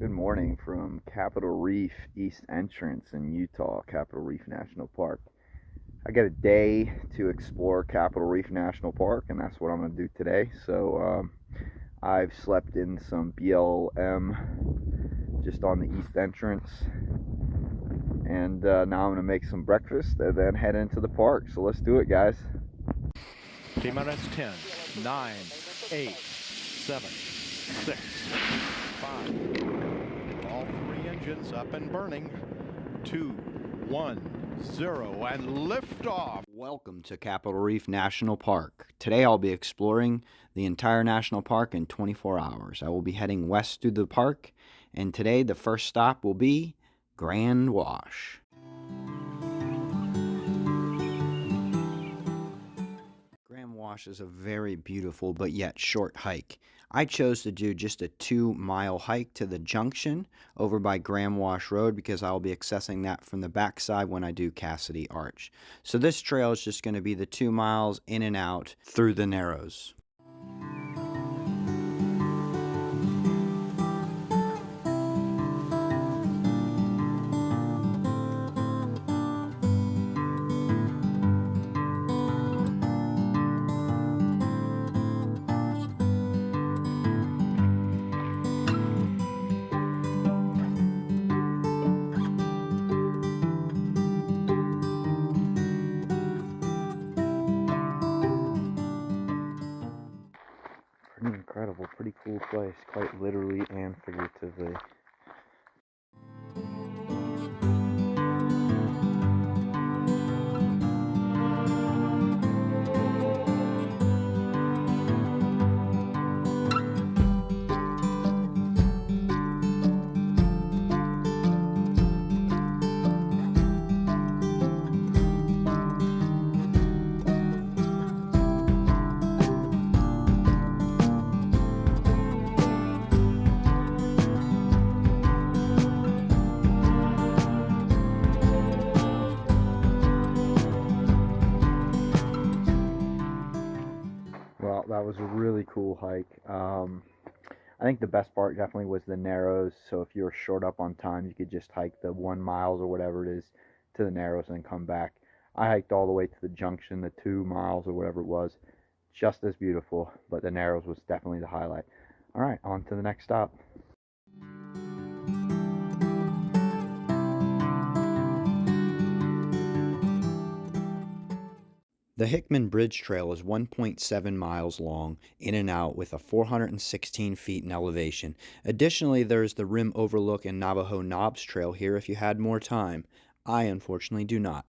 Good morning from Capitol Reef East Entrance in Utah, Capitol Reef National Park. I got a day to explore Capitol Reef National Park, and that's what I'm going to do today. So I've slept in some BLM just on the East Entrance, and now I'm going to make some breakfast and then head into the park. So let's do it, guys. T-minus 10, 9, 8, 7, 6, 5. All three engines up and burning. 2, 1, 0, and liftoff. Welcome to Capitol Reef National Park. Today I'll be exploring the entire national park in 24 hours. I will be heading west through the park, and today the first stop will be Grand Wash. Grand Wash is a very beautiful but yet short hike. I chose to do just a 2-mile hike to the junction over by Grand Wash Road because I'll be accessing that from the backside when I do Cassidy Arch. So this trail is just going to be the 2 miles in and out through the Narrows. Pretty incredible, pretty cool place, quite literally and figuratively. Well, that was a really cool hike. I think the best part definitely was the Narrows. So if you were short up on time, you could just hike the 1 mile or whatever it is to the Narrows and come back. I hiked all the way to the junction, the 2 miles or whatever it was. Just as beautiful, but the Narrows was definitely the highlight. All right, on to the next stop. The Hickman Bridge Trail is 1.7 miles long, in and out, with a 416 feet in elevation. Additionally, there is the Rim Overlook and Navajo Knobs Trail here if you had more time. I unfortunately do not.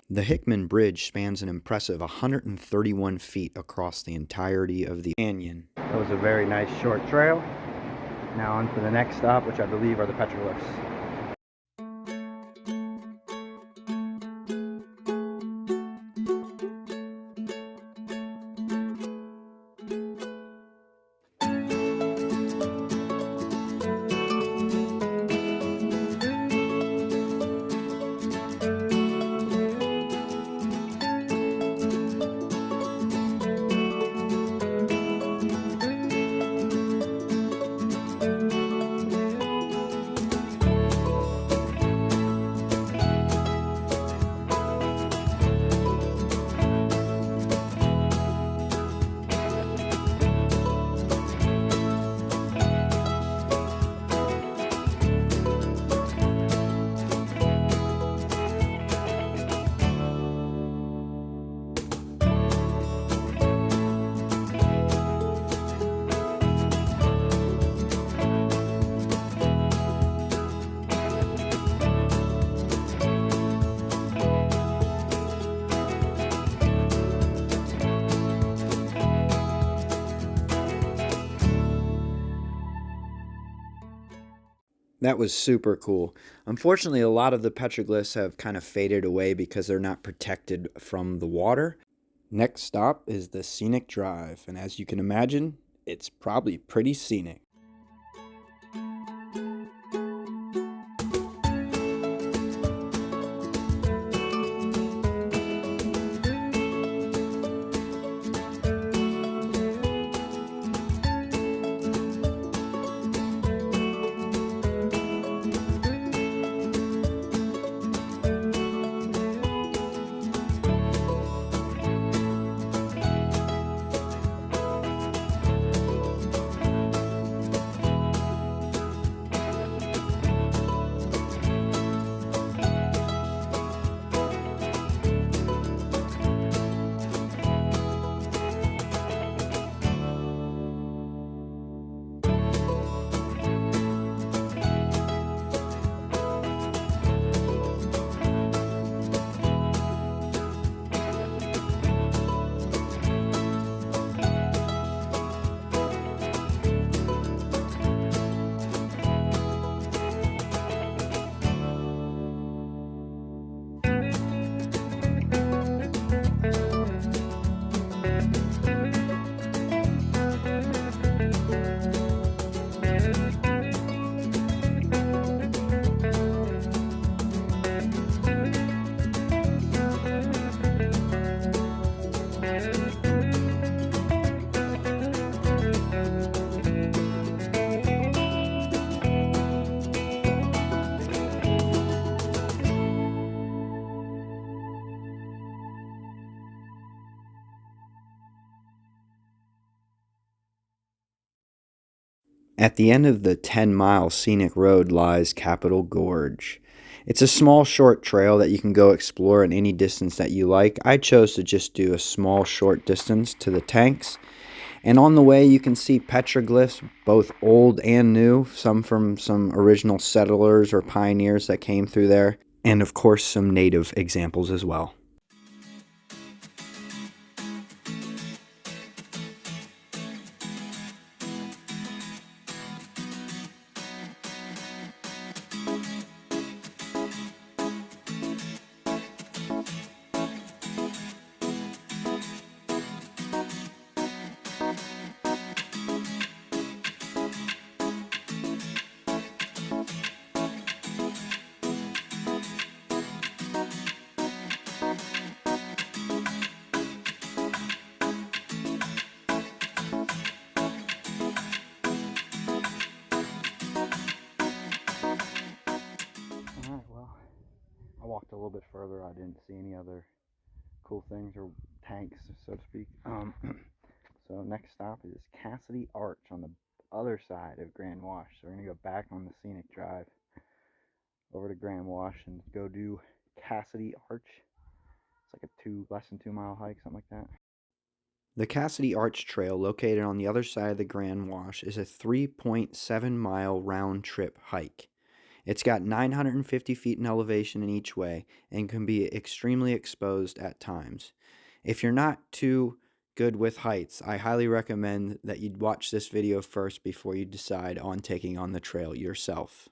The Hickman Bridge spans an impressive 131 feet across the entirety of the canyon. That was a very nice short trail. Now on to the next stop, which I believe are the petroglyphs. That was super cool. Unfortunately, a lot of the petroglyphs have kind of faded away because they're not protected from the water. Next stop is the Scenic Drive, and as you can imagine, it's probably pretty scenic. At the end of the 10-mile scenic road lies Capitol Gorge. It's a small short trail that you can go explore at any distance that you like. I chose to just do a small short distance to the tanks. And on the way you can see petroglyphs, both old and new, some from some original settlers or pioneers that came through there, and of course some native examples as well. I walked a little bit further. I didn't see any other cool things or tanks, so to speak. So next stop is Cassidy Arch on the other side of Grand Wash. So we're going to go back on the scenic drive over to Grand Wash and go do Cassidy Arch. It's like a less than 2 mile hike, something like that. The Cassidy Arch Trail, located on the other side of the Grand Wash, is a 3.7 mile round trip hike. It's got 950 feet in elevation in each way and can be extremely exposed at times. If you're not too good with heights, I highly recommend that you watch this video first before you decide on taking on the trail yourself.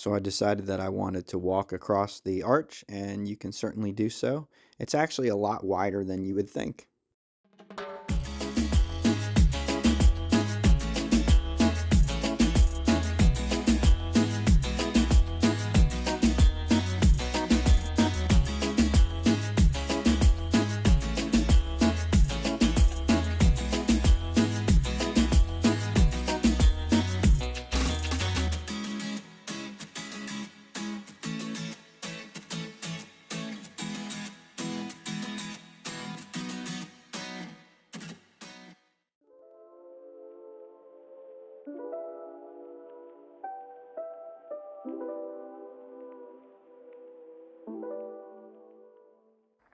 So I decided that I wanted to walk across the arch, and you can certainly do so. It's actually a lot wider than you would think.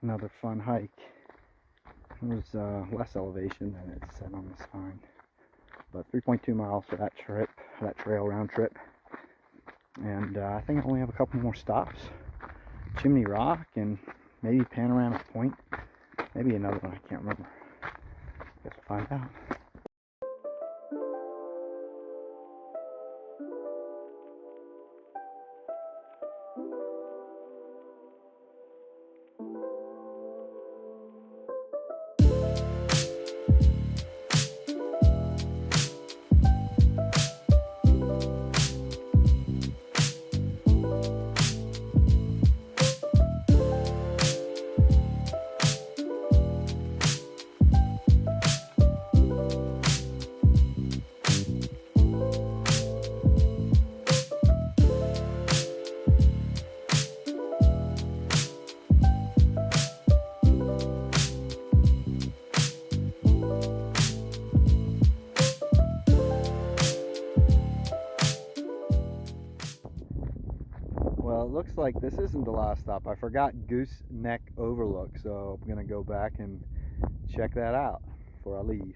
Another fun hike. It was less elevation than it said on the sign, but 3.2 miles for that trip, that trail round trip. And I think I only have a couple more stops. Chimney Rock and maybe Panoramic Point. Maybe another one, I can't remember. Guess we'll find out. Well, it looks like this isn't the last stop. I forgot Goose Neck Overlook, so I'm gonna go back and check that out before I leave.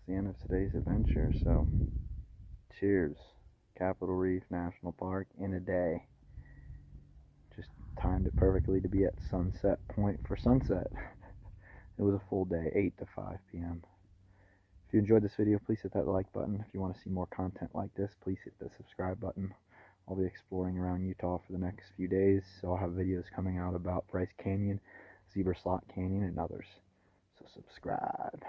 The end of today's adventure, so cheers. Capitol Reef National Park in a day. Just timed it perfectly to be at Sunset Point for sunset. It was a full day, 8 to 5 p.m. If you enjoyed this video, please hit that like button. If you want to see more content like this, please hit the subscribe button. I'll be exploring around Utah for the next few days, so I'll have videos coming out about Bryce Canyon, Zebra Slot Canyon, and others. So subscribe.